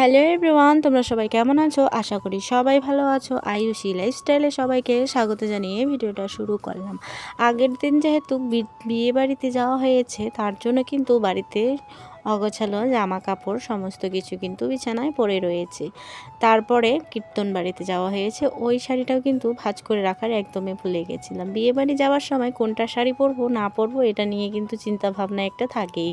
Hello everyone, তোমরা সবাই কেমন আছো? আশা করি সবাই ভালো আছো। আয়ুষী লাইফস্টাইলে সবাইকে স্বাগত জানিয়ে ভিডিওটা শুরু করলাম। আগের দিন যেহেতু বিয়ে বাড়িতে যাওয়া হয়েছে, তার জন্য কিন্তু বাড়িতে অগোছালো জামা কাপড় সমস্ত কিছু কিন্তু বিছানায় পড়ে রয়েছে। তারপরে কীর্তন বাড়িতে যাওয়া হয়েছে, ওই শাড়িটাও কিন্তু ভাঁজ করে রাখার একদমই ভুলে গেছিলাম। বিয়ে বাড়ি যাওয়ার সময় কোনটা শাড়ি পরবো না পরবো এটা নিয়ে কিন্তু চিন্তা ভাবনা একটা থাকেই।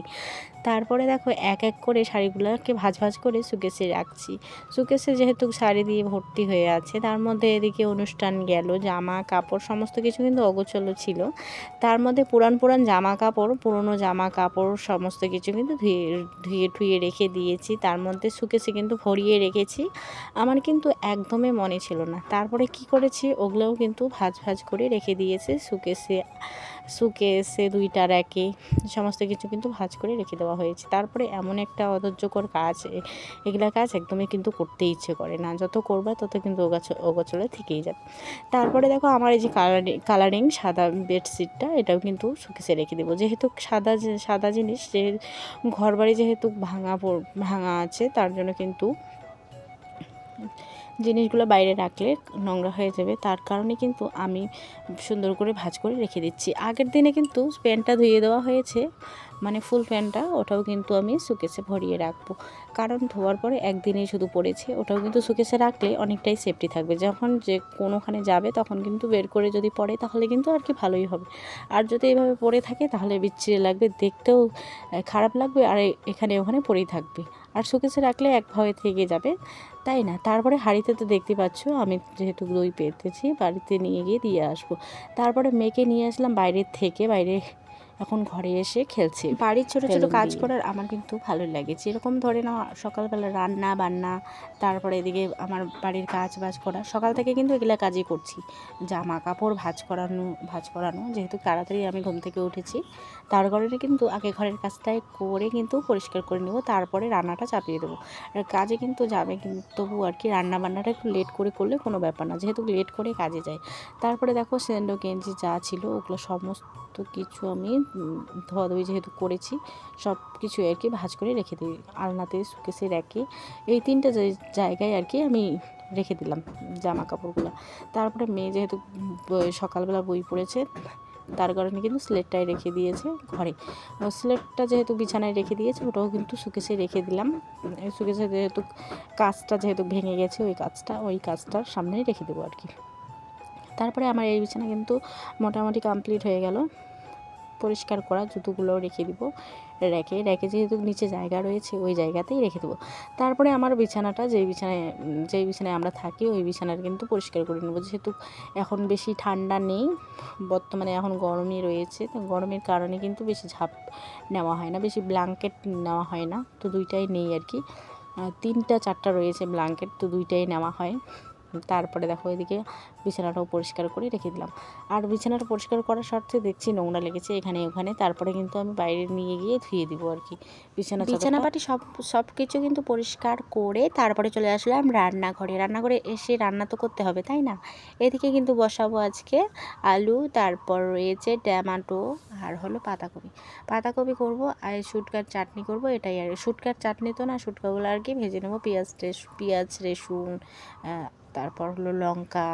তারপরে দেখো এক এক করে শাড়িগুলোকে ভাঁজ ভাঁজ করে সুকেসে রাখছি। সুকেসে যেহেতু শাড়ি দিয়ে ভর্তি হয়ে আছে, তার মধ্যে এদিকে অনুষ্ঠান গেল, জামা কাপড় সমস্ত কিছু কিন্তু অগোছালো ছিল। তার মধ্যে পুরান জামা কাপড়, পুরনো জামা কাপড় সমস্ত কিছু কিন্তু ধুয়ে ঠুয়ে রেখে দিয়েছি। তার মধ্যে সুকেসে কিন্তু ভরিয়ে রেখেছি। আমার কিন্তু একদমই মনে ছিল না। তারপরে কি করেছি, ওগুলোও কিন্তু ভাঁজ ভাঁজ করে রেখে দিয়েছে সুকেসে দুইটা র্যাকে সমস্ত কিছু কিন্তু ভাঁজ করে রেখে দেওয়া হয়েছে। তারপরে এমন একটা অধৈর্যকর কাজ, এগুলা কাজ একদমই কিন্তু করতে ইচ্ছে করে না। যত করবা তত কিন্তু অগোছালো থেকেই যাবে। তারপরে দেখো আমার এই যে কালারিং সাদা বেডশিটটা, এটাও কিন্তু সুকেসে রেখে দেবো। যেহেতু সাদা জিনিস, যে ঘর বাড়ি যেহেতু ভাঙা আছে, তার জন্য কিন্তু জিনিসগুলো বাইরে রাখলে নোংরা হয়ে যাবে। তার কারণে কিন্তু আমি সুন্দর করে ভাঁজ করে রেখে দিচ্ছি। আগের দিনে কিন্তু প্যান্টটা ধুয়ে দেওয়া হয়েছে, মানে ফুল প্যান্টটা, ওটাও কিন্তু আমি সুকেসে ভরিয়ে রাখবো। কারণ ধোয়ার পরে একদিনেই শুধু পড়েছে, ওটাও কিন্তু সুকেসে রাখলে অনেকটাই সেফটি থাকবে। যখন যে কোনোখানে যাবে তখন কিন্তু বের করে যদি পড়ে তাহলে কিন্তু আর কি ভালোই হবে। আর যদি এইভাবে পড়ে থাকে তাহলে বিচ্ছিরি লাগবে, দেখতেও খারাপ লাগবে, আর এখানে ওখানে পড়েই থাকবে। আর সুকেসে রাখলে একভাবে থেকে যাবে, তাই না? তারপরে হাঁড়িতে তো দেখতে পাচ্ছ আমি যেহেতু দই পেতেছি, বাড়িতে নিয়ে গিয়ে দিয়ে আসবো। তারপরে মেয়েকে নিয়ে আসলাম বাইরের থেকে, বাইরে এখন ঘরে এসে খেলছে। বাড়ির ছোটো ছোটো কাজ করার আমার কিন্তু ভালো লাগে। যেরকম ধরে নাও সকালবেলা রান্না বান্না, তারপরে এদিকে আমার বাড়ির কাজ বাজ করা, সকাল থেকে কিন্তু এগুলা কাজই করছি। জামা কাপড় ভাঁজ করানো, যেহেতু তাড়াতাড়ি আমি ঘুম থেকে উঠেছি, তার কারণে কিন্তু আগে ঘরের কাজটাই করে কিন্তু পরিষ্কার করে নেব, তারপরে রান্নাটা চাপিয়ে দেবো। আর কাজে কিন্তু যাবে, কিন্তু তবু আর কি রান্না বান্নাটা একটু লেট করে করলে কোনো ব্যাপার না, যেহেতু লেট করে কাজে যায়। তারপরে দেখো স্যান্ডো গেঞ্জি যা ছিল ওগুলো সমস্ত কিছু আমি ধোয়াধুয়ি যেহেতু করেছি, সব কিছু আর কি ভাঁজ করে রেখে দিই আলনাতে, সুকেসে রেখে এই তিনটা জায়গায় আর কি আমি রেখে দিলাম জামা কাপড়গুলো। তারপরে মেয়ে যেহেতু সকালবেলা বই পড়েছে, তার কারণে কিন্তু স্লেটটাই রেখে দিয়েছে ঘরে। স্লেটটা যেহেতু বিছানায় রেখে দিয়েছে, ওটাও কিন্তু সুকেসে রেখে দিলাম। সুকেসে যেহেতু কাজটা যেহেতু ভেঙে গেছে, ওই কাজটার সামনেই রেখে দেবো আর কি। তারপরে আমার এই বিছানা কিন্তু মোটামুটি কমপ্লিট হয়ে গেল। পরিষ্কার করা জুতোগুলোও রেখে দিব রেখে যেহেতু নিচে জায়গা রয়েছে ওই জায়গাতেই রেখে দেবো। তারপরে আমার বিছানাটা যেই বিছানায় আমরা থাকি, ওই বিছানার কিন্তু পরিষ্কার করে নেবো। যেহেতু এখন বেশি ঠান্ডা নেই, বর্তমানে এখন গরমই রয়েছে, তো গরমের কারণে কিন্তু বেশি ঝাঁপ নেওয়া হয় না, বেশি ব্ল্যাঙ্কেট নেওয়া হয় না, তো দুইটাই নেই আর কি। 3-4টা রয়েছে ব্ল্যাঙ্কেট, তো দুইটাই নেওয়া হয়। তারপরে দেখো এদিকে বিছানাটাও পরিষ্কার করে রেখে দিলাম। আর বিছানাটা পরিষ্কার করার স্বার্থে দেখছি নোংরা লেগেছে এখানে ওখানে, তারপরে কিন্তু আমি বাইরে নিয়ে গিয়ে ধুয়ে দিব আর কি। বিছানাপাটি সব কিছু কিন্তু পরিষ্কার করে তারপরে চলে আসলাম রান্নাঘরে এসে রান্না তো করতে হবে, তাই না? এদিকে কিন্তু বসাবো আজকে আলু, তারপর রয়েছে টমেটো, আর হলো পাতাকপি করব, আর শুটকার চাটনি করব। এটাই আর শুটকার চাটনি তো না, শুটকাগুলো আর কি ভেজে নেবো, পেঁয়াজ রসুন, তারপর হলো লঙ্কা,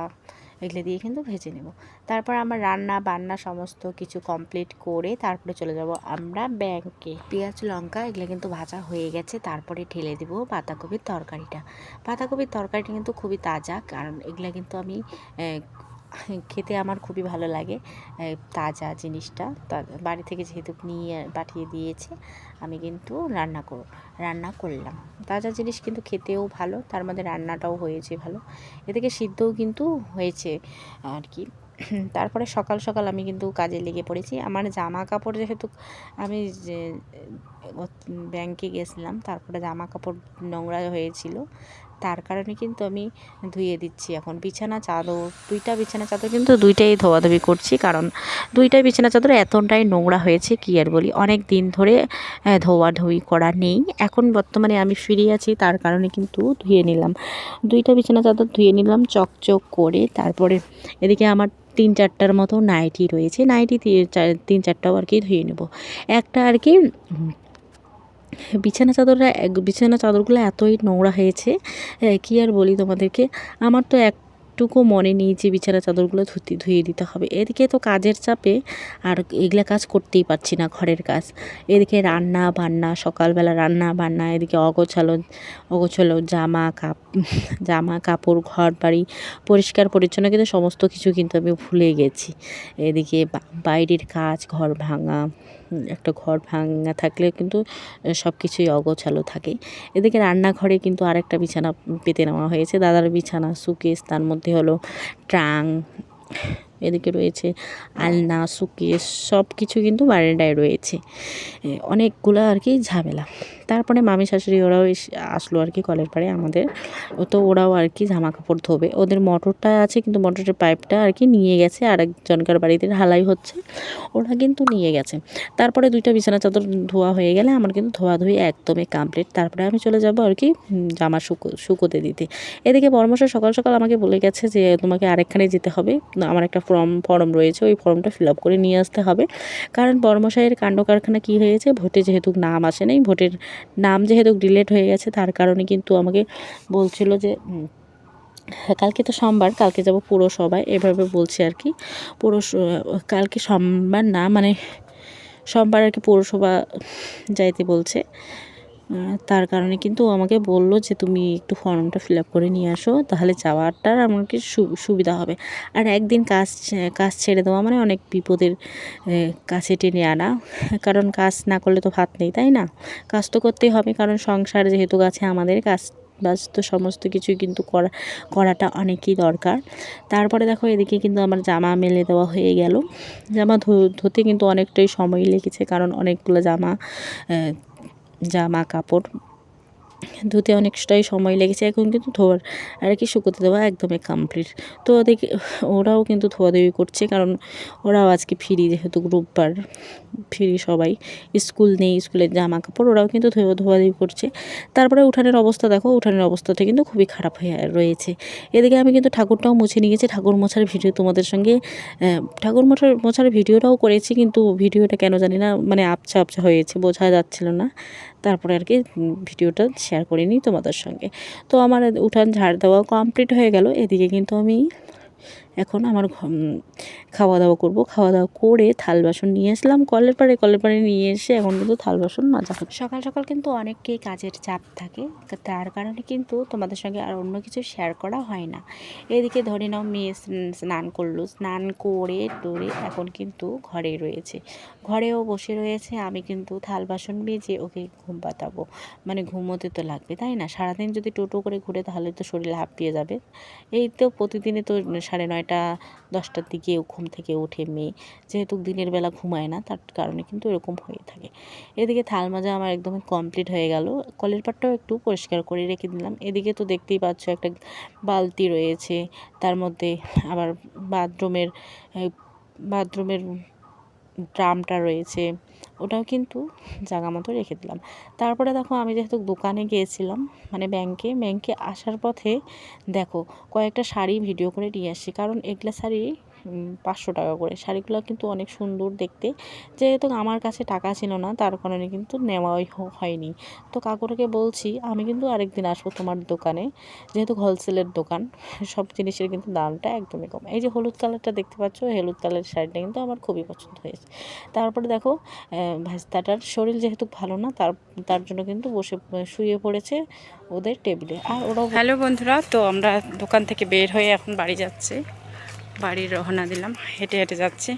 এগুলো দিয়ে কিন্তু ভেজে নেব। তারপর আমার রান্না বান্না সমস্ত কিছু কমপ্লিট করে তারপরে চলে যাব আমরা ব্যাংকে। পেঁয়াজ লঙ্কা এগুলো কিন্তু ভাজা হয়ে গেছে, তারপরে ঢেলে দেব পাতাকপির তরকারিটা কিন্তু খুবই তাজা, কারণ এগুলো কিন্তু আমি খেতে আমার খুবই ভালো লাগে। তাজা জিনিসটা বাড়ি থেকে যেহেতু নিয়ে পাঠিয়ে দিয়েছে, আমি কিন্তু রান্না করলাম। তাজা জিনিস কিন্তু খেতেও ভালো, তার মধ্যে রান্নাটাও হয়েছে ভালো, এদিকে সিদ্ধও কিন্তু হয়েছে আর কি। তারপরে সকাল আমি কিন্তু কাজে লেগে পড়েছি। আমার জামা কাপড় যেহেতু আমি ব্যাংকে গেছিলাম, তারপরে জামা কাপড় নোংরা হয়েছিল, তার কারণে কিন্তু আমি ধুয়ে দিচ্ছি এখন। দুইটা বিছানা চাদর কিন্তু দুইটাই ধোয়াধুয়ি করছি, কারণ দুইটাই বিছানা চাদর এতটাই নোংরা হয়েছে কি আর বলি। অনেক দিন ধরে ধোয়াধুয়ি করা নেই, এখন বর্তমানে আমি ফ্রি আছি, তার কারণে কিন্তু ধুয়ে নিলাম। দুইটা বিছানা চাদর ধুয়ে নিলাম চকচক করে। তারপরে এদিকে আমার 3-4টার মতো নাইটি রয়েছে, নাইটি 3-4টাও আর কি ধুয়ে নেব। একটা আর কি বিছানা চাদরগুলো এতই নোংরা হয়েছে, কি আর বলি তোমাদেরকে। আমার তো একটুকু মনে নেই যে বিছানা চাদরগুলো ধুয়ে দিতে হবে। এদিকে তো কাজের চাপে আর এগুলা কাজ করতেই পারছি না, ঘরের কাজ। এদিকে রান্না বান্না, সকালবেলা রান্না বান্না, এদিকে অগোছালো জামা কাপড়, ঘর বাড়ি পরিষ্কার পরিচ্ছন্ন, কিন্তু সমস্ত কিছু কিন্তু আমি ভুলে গেছি। এদিকে বাইরের কাজ, একটা ঘর ভাঙা থাকলে কিন্তু সব কিছুই অগোছালো থাকে। এদিকে রান্নাঘরে কিন্তু আরেকটা বিছানা পেতে নেওয়া হয়েছে, দাদার বিছানা, সুকেস, তার মধ্যে হলো ট্রাং, এদিকে রয়েছে আলনা, সুকেস, সব কিছু কিন্তু বারান্দায় রয়েছে। অনেকগুলো আর কি ঝামেলা। তারপরে মামি শাশুড়ি ওরাও আসলো আর কি কলের পাড়ে আমাদের। তো ওরাও আর কি জামা কাপড় ধোবে। ওদের মোটরটা আছে, কিন্তু মোটরের পাইপটা আর কি নিয়ে গেছে, আর একজনকার বাড়িতে ঢালাই হচ্ছে, ওরা কিন্তু নিয়ে গেছে। তারপরে 2টা বিছানা চাদর ধোয়া হয়ে গেলে আমার কিন্তু ধোয়াধুয়ি একদমই কমপ্লিট। তারপরে আমি চলে যাব আর কি জামা শুকোতে দিতে। এদিকে বড়মশাই সকাল সকাল আমাকে বলে গেছে যে তোমাকে আরেকখানে যেতে হবে, আমার একটা ফর্ম রয়েছে, ওই ফর্মটা ফিল আপ করে নিয়ে আসতে হবে। কারণ বড়মশাইয়ের কাণ্ড কারখানা কী হয়েছে, ভোটে যেহেতু নাম আসে নাই, ভোটের নাম যেহেতু ডিলেট হয়ে গেছে, তার কারণে কিন্তু আমাকে বলছিল যে কালকে তো সোমবার, কালকে যাব পুরসভায়, এভাবে বলছে আর কি। কালকে সোমবার না, মানে সোমবার আর কি পৌরসভা যাইতে বলছে। তার কারণে কিন্তু আমাকে বলল যে তুমি একটু ফর্মটা ফিল আপ করে নিয়ে আসো, তাহলে যাওয়াটার আমাকে সুবিধা হবে। আর একদিন কাজ ছেড়ে দেওয়া মানে অনেক বিপদের কাছে টেনে আনা, কারণ কাজ না করলে তো ভাত নেই, তাই না? কাজ তো করতেই হবে, কারণ সংসার যেহেতু আছে আমাদের, বাস তো সমস্ত কিছুই কিন্তু করাটা অনেকই দরকার। তারপরে দেখো এদিকে কিন্তু আমার জামা মেলে দেওয়া হয়ে গেল। জামা ধুতে কিন্তু অনেকটাই সময় লেগেছে, কারণ অনেকগুলো জামা কাপড় ধুতে অনেকটাই সময় লেগেছে। এখন কিন্তু ধোয়ার আর কি শুকোতে দেওয়া একদমই কমপ্লিট। তো ওদেরকে ওরাও কিন্তু ধোয়াধুয়ি করছে, কারণ ওরাও আজকে ফ্রি, যেহেতু রোববার ফ্রি সবাই, স্কুল নেই, স্কুলের জামা কাপড় ওরাও কিন্তু ধোয়াধুয়ি করছে। তারপরে উঠানের অবস্থা দেখো, উঠানের অবস্থাটা কিন্তু খুবই খারাপ হয়ে রয়েছে। এদিকে আমি কিন্তু ঠাকুরটাও মুছে নিয়ে গেছি, ঠাকুর মোছার ভিডিও তোমাদের সঙ্গে ঠাকুর মোছার ভিডিওটাও করেছি, কিন্তু ভিডিওটা কেন জানি না মানে আবছা হয়েছে, বোঝা যাচ্ছিল না। তারপরে আর কি ভিডিওটা শেয়ার করিনি তোমাদের সঙ্গে। তো আমার উঠান ঝাড় দেওয়া কমপ্লিট হয়ে গেল। এদিকে কিন্তু আমি এখন আমার খাওয়া দাওয়া করব। খাওয়া দাওয়া করে থাল বাসন নিয়ে আসলাম কলের পাড়ে নিয়ে এসে এখন কিন্তু থাল বাসন মাজা হচ্ছে। সকাল সকাল কিন্তু অনেককেই কাজের চাপ থাকে, তার কারণে কিন্তু তোমাদের সঙ্গে আর অন্য কিছু শেয়ার করা হয় না। এদিকে ধরে নাও মেয়ে স্নান করলো, স্নান করে টোরে এখন কিন্তু ঘরেও বসে রয়েছে। আমি কিন্তু থাল বাসন মেজে ওকে ঘুম পাতাবো, মানে ঘুমোতে তো লাগবে, তাই না? সারাদিন যদি টোটো করে ঘুরে তাহলে তো শরীর হাঁপিয়ে যাবে। এই তো প্রতিদিনে তো 9:30 10টার দিকে ঘুম থেকে ওঠে মেয়ে, যেহেতু দিনের বেলা ঘুমায় না, তার কারণে কিন্তু এরকম হয়ে থাকে। এদিকে থাল মাজা আমার একদমই কমপ্লিট হয়ে গেল। কলের পাড়টাও একটু পরিষ্কার করে রেখে দিলাম। এদিকে তো দেখতেই পাচ্ছ একটা বালতি রয়েছে, তার মধ্যে আবার বাথরুমের ড্রামটা রয়েছে, ওটাও কিন্তু জায়গা মতো রেখে দিলাম। তারপরে দেখো আমি যেহেতু দোকানে গিয়েছিলাম, মানে ব্যাংকে আসার পথে দেখো কয়েকটা শাড়ি ভিডিও করে নিয়ে আসছি, কারণ এগুলো শাড়ি 500 টাকা করে। শাড়িগুলো কিন্তু অনেক সুন্দর দেখতে, যেহেতু আমার কাছে টাকা ছিল না, তার কারণে কিন্তু নেওয়াই হয়নি। তো কাকুটাকে বলছি আমি কিন্তু আরেকদিন আসবো তোমার দোকানে, যেহেতু হোলসেলের দোকান, সব জিনিসের কিন্তু দামটা একদমই কম। এই যে হলুদ কালারটা দেখতে পাচ্ছ, হলুদ কালারের শাড়িটা কিন্তু আমার খুবই পছন্দ হয়েছে। তারপরে দেখো ভাস্তাটার শরীর যেহেতু ভালো না, তার জন্য কিন্তু শুয়ে পড়েছে ওদের টেবিলে। আর ওরাও হ্যালো বন্ধুরা, তো আমরা দোকান থেকে বের হয়ে এখন বাড়ি যাচ্ছি, বাড়ির রওনা দিলাম, হেঁটে যাচ্ছি।